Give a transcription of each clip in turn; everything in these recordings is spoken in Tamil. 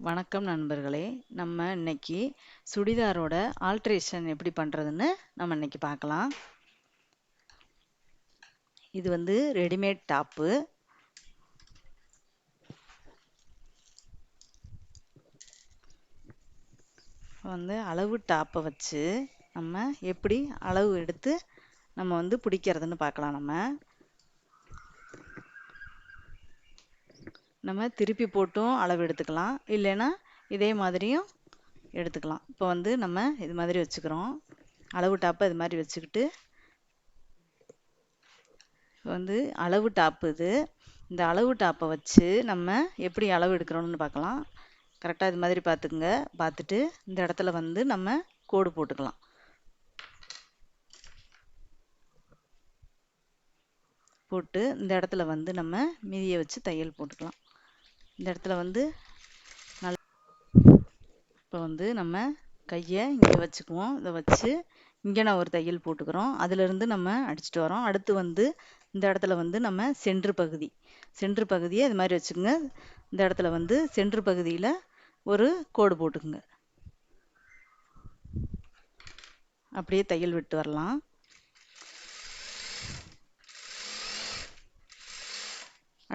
வணக்கம் நண்பர்களே. நம்ம இன்னைக்கு சுடிதாரோட ஆல்ட்ரேஷன் எப்படி பண்றதுன்னு நம்ம இன்னைக்கு பார்க்கலாம். இது வந்து ரெடிமேட் டாப்பு. வந்து அளவு டாப்பை வச்சு நம்ம எப்படி அளவு எடுத்து நம்ம வந்து பிடிக்கிறதுன்னு பார்க்கலாம். நம்ம திருப்பி போட்டும் அளவு எடுத்துக்கலாம், இல்லைன்னா இதே மாதிரியும் எடுத்துக்கலாம். இப்போ வந்து நம்ம இது மாதிரி வச்சுக்கிறோம். அளவு டாப்பை இது மாதிரி வச்சுக்கிட்டு வந்து அளவு டாப்பு இது. இந்த அளவு டாப்பை வச்சு நம்ம எப்படி அளவு எடுக்கிறோம்னு பார்க்கலாம். கரெக்டாக இது மாதிரி பார்த்துக்குங்க. பார்த்துட்டு இந்த இடத்துல வந்து நம்ம கோடு போட்டுக்கலாம். போட்டு இந்த இடத்துல வந்து நம்ம மீதியை வச்சு தையல் போட்டுக்கலாம். இந்த இடத்துல வந்து இப்போ வந்து நம்ம கையை இங்கே வச்சுக்குவோம். இதை வச்சு இங்கே நான் ஒரு தையல் போட்டுக்கிறோம். அதிலிருந்து நம்ம அடிச்சுட்டு வரோம். அடுத்து வந்து இந்த இடத்துல வந்து நம்ம சென்ட்ரு பகுதியை இது மாதிரி வச்சுக்கோங்க. இந்த இடத்துல வந்து சென்ட்ரு பகுதியில் ஒரு கோடு போட்டுக்குங்க. அப்படியே தையல் விட்டு வரலாம்.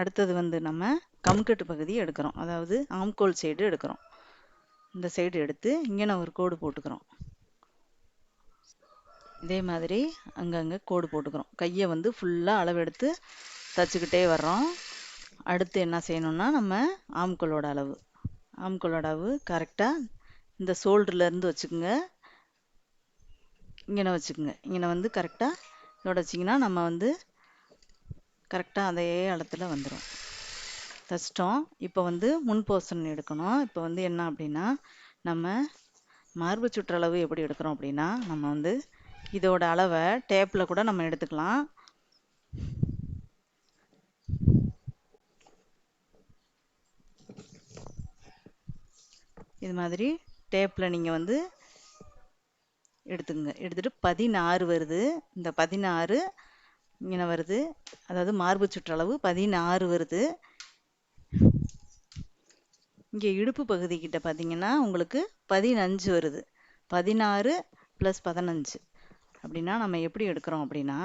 அடுத்தது வந்து நம்ம கம்கட்டு பகுதி எடுக்கிறோம். அதாவது ஆம்கோல் சைடு எடுக்கிறோம். இந்த சைடு எடுத்து இங்கே நான் ஒரு கோடு போட்டுக்கிறோம். இதே மாதிரி அங்கங்கே கோடு போட்டுக்கிறோம். கையை வந்து ஃபுல்லாக அளவெடுத்து தச்சுக்கிட்டே வர்றோம். அடுத்து என்ன செய்யணும்னா நம்ம ஆம்கோலோட அளவு கரெக்டாக இந்த ஷோல்டர்லேருந்து வச்சுக்கோங்க. இங்கே வச்சுக்கோங்க. இங்கே வந்து கரெக்டாக இதோட வச்சிங்கன்னா நம்ம வந்து கரெக்டாக அதே இடத்துல வந்துடும். தச்சிட்டோம். இப்போ வந்து முன் போர்ஷன் எடுக்கணும். இப்போ வந்து என்ன அப்படின்னா, நம்ம மார்பு சுற்றளவு எப்படி எடுக்கிறோம் அப்படின்னா, நம்ம வந்து இதோட அளவை டேப்பில் கூட நம்ம எடுத்துக்கலாம். இது மாதிரி டேப்பில் நீங்கள் வந்து எடுத்துக்கங்க. எடுத்துகிட்டு 16 வருது. இந்த 16 இங்கே வருது. அதாவது மார்பு சுற்றளவு 16 வருது. இங்கே இடுப்பு பகுதிக்கிட்ட பார்த்தீங்கன்னா உங்களுக்கு 15 வருது. 16 + 15 அப்படின்னா நம்ம எப்படி எடுக்கிறோம் அப்படின்னா,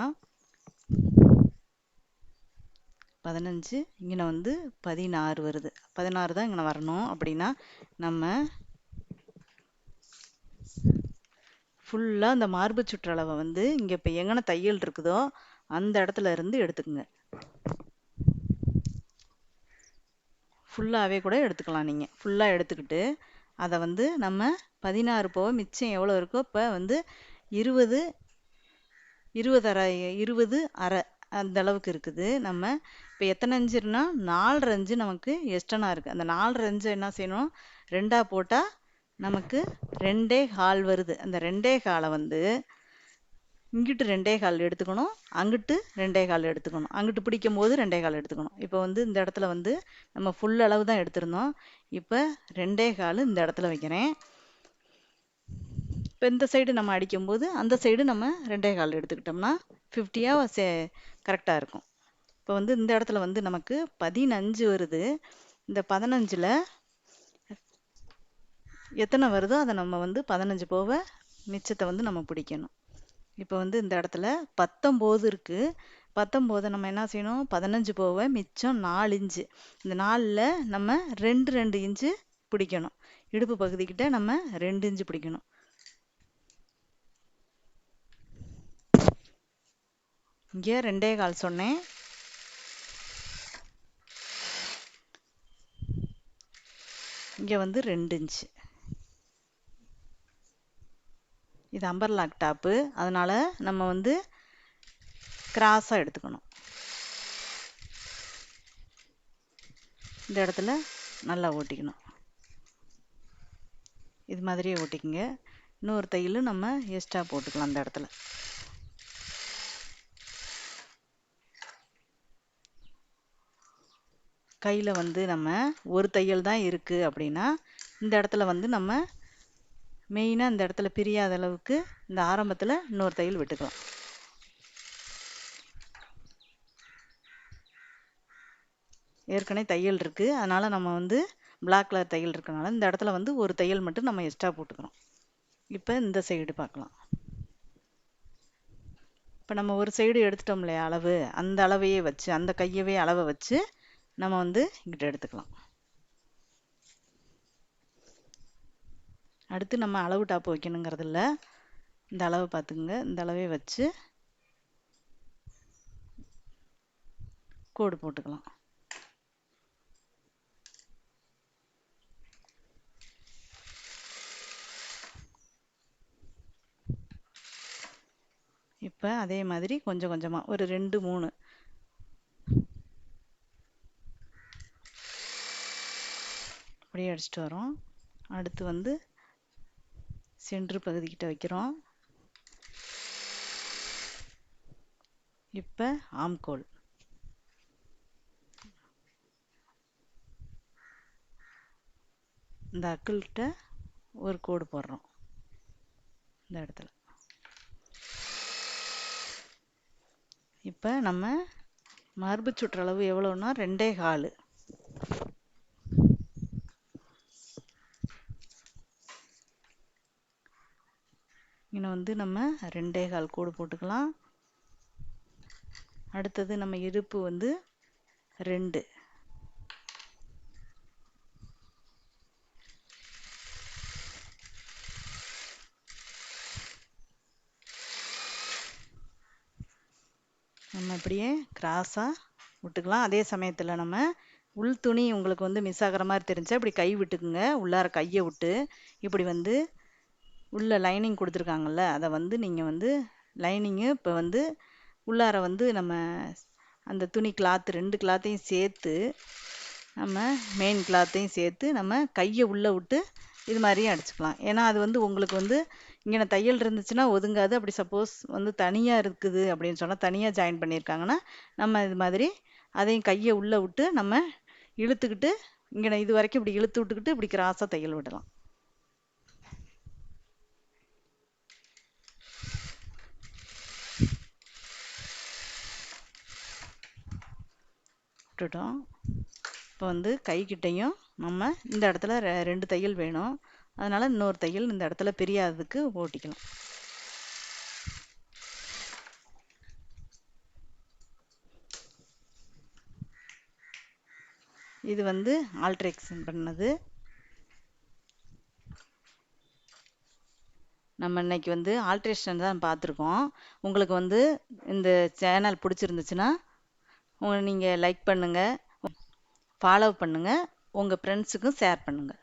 15 இங்கே வந்து 16 வருது. 16 தான் இங்கே வரணும். அப்படின்னா நம்ம ஃபுல்லாக இந்த மார்பு சுற்றளவை வந்து இங்கே இப்போ எங்கன தையல் இருக்குதோ அந்த இடத்துல இருந்து எடுத்துக்கோங்க. ஃபுல்லாகவே கூட எடுத்துக்கலாம். நீங்கள் ஃபுல்லாக எடுத்துக்கிட்டு அதை வந்து நம்ம 16 போக மிச்சம் எவ்வளோ இருக்கோ இப்போ வந்து 20 அரை அந்த அளவுக்கு இருக்குது. நம்ம இப்போ எத்தனை இன்ச்சுனா 4.5 இன்ச்சு நமக்கு எக்ஸ்டர்னாக இருக்குது. அந்த 4.5 இன்ச்சை என்ன செய்யணும், 2ஆக போட்டால் நமக்கு 2.25 வருது. அந்த 2.25 வந்து இங்கிட்டு 2.25 எடுத்துக்கணும், அங்கிட்டு 2.25 எடுத்துக்கணும். அங்கிட்டு பிடிக்கும் போது 2.25 எடுத்துக்கணும். இப்போ வந்து இந்த இடத்துல வந்து நம்ம ஃபுல் அளவு தான் எடுத்திருந்தோம். இப்போ 2.25 இந்த இடத்துல வைக்கிறேன். இப்போ இந்த சைடு நம்ம அடிக்கும்போது அந்த சைடு நம்ம 2.25 எடுத்துக்கிட்டோம்னா 50யாக கரெக்டாக இருக்கும். இப்போ வந்து இந்த இடத்துல வந்து நமக்கு 15 வருது. இந்த 15ல் எத்தனை வருதோ அதை நம்ம வந்து 15 போக மிச்சத்தை வந்து நம்ம பிடிக்கணும். இப்போ வந்து இந்த இடத்துல 19 இருக்குது. 19 நம்ம என்ன செய்யணும், 15 போக மிச்சம் 4 இன்ச்சு. இந்த 4ல் நம்ம 2 இன்ச்சு பிடிக்கணும். இடுப்பு பகுதிக்கிட்ட நம்ம 2 இன்ச்சு பிடிக்கணும். இங்கே 2.25 சொன்னேன். இங்கே வந்து 2 இன்ச்சு. இது அம்பர்லாக் டாப்பு. அதனால் நம்ம வந்து கிராஸாக எடுத்துக்கணும். இந்த இடத்துல நல்லா ஓட்டிக்கணும். இது மாதிரியே ஓட்டிக்கங்க. இன்னொரு தையல் நம்ம எக்ஸ்ட்ரா போட்டுக்கலாம். அந்த இடத்துல கையில் வந்து நம்ம ஒரு தையல் தான் இருக்குது அப்படின்னா இந்த இடத்துல வந்து நம்ம மெயினாக இந்த இடத்துல பிரியாத அளவுக்கு இந்த ஆரம்பத்தில் இன்னொரு தையல் விட்டுக்கலாம். ஏற்கனவே தையல் இருக்குது. அதனால் நம்ம வந்து பிளாக் கலர் தையல் இருக்கனால இந்த இடத்துல வந்து ஒரு தையல் மட்டும் நம்ம எக்ஸ்ட்ரா போட்டுக்கிறோம். இப்போ இந்த சைடு பார்க்கலாம். இப்போ நம்ம ஒரு சைடு எடுத்துட்டோம் இல்லையா அளவு, அந்த அளவையே வச்சு அந்த கையவே அளவை வச்சு நம்ம வந்து இங்கிட்ட எடுத்துக்கலாம். அடுத்து நம்ம அளவு டாப் வைக்கணுங்கிறது இல்லை, இந்த அளவை பார்த்துக்குங்க. இந்த அளவே வச்சு கோடு போட்டுக்கலாம். இப்போ அதே மாதிரி கொஞ்சம் கொஞ்சமாக ஒரு 2 3 அப்படியே அடிச்சுட்டு வரோம். அடுத்து வந்து சென்ட்ரு பகுதிக்கிட்ட வைக்கிறோம். இப்போ ஆம்கோல் இந்த அக்கிள்கிட்ட ஒரு கோடு போடுறோம் இந்த இடத்துல. இப்போ நம்ம மார்பு சுற்றளவு எவ்வளோன்னா 2.25. இங்கே வந்து நம்ம 2.25 கோடு போட்டுக்கலாம். அடுத்தது நம்ம இடுப்பு வந்து 2. நம்ம இப்படியே கிராஸாக விட்டுக்கலாம். அதே சமயத்தில் நம்ம உள் துணி உங்களுக்கு வந்து மிஸ் ஆகிற மாதிரி தெரிஞ்சா இப்படி கை விட்டுக்குங்க. உள்ளார கையை விட்டு இப்படி வந்து உள்ள லைனிங் கொடுத்துருக்காங்கல்ல, அதை வந்து நீங்கள் வந்து லைனிங்கு இப்போ வந்து உள்ளார வந்து நம்ம அந்த துணி கிளாத் 2 கிளாத்தையும் சேர்த்து நம்ம மெயின் கிளாத்தையும் சேர்த்து நம்ம கையை உள்ளே விட்டு இது மாதிரியும் அடிச்சுக்கலாம். ஏன்னா அது வந்து உங்களுக்கு வந்து இங்கே தையல் இருந்துச்சுன்னா ஒதுங்காது. அப்படி சப்போஸ் வந்து தனியாக இருக்குது அப்படின்னு சொன்னால், தனியாக ஜாயின் பண்ணியிருக்காங்கன்னா நம்ம இது மாதிரி அதையும் கையை உள்ளே விட்டு நம்ம இழுத்துக்கிட்டு இங்கே இது வரைக்கும் இப்படி இழுத்து விட்டுக்கிட்டு இப்படி கிராஸாக தையல் விடலாம். விட்டுட்டோம். இப்போ வந்து கைக்கிட்டையும் நம்ம இந்த இடத்துல 2 தையல் வேணும். அதனால் இன்னொரு தையல் இந்த இடத்துல பிரியாததுக்கு ஓட்டிக்கலாம். இது வந்து ஆல்ட்ரேஷன் பண்ணது. நம்ம இன்னைக்கு வந்து ஆல்ட்ரேஷன் தான் பார்த்துருக்கோம். உங்களுக்கு வந்து இந்த சேனல் பிடிச்சிருந்துச்சுன்னா நீங்கள் லைக் பண்ணுங்கள், ஃபாலோ பண்ணுங்கள், உங்கள் ஃப்ரெண்ட்ஸுக்கும் ஷேர் பண்ணுங்கள்.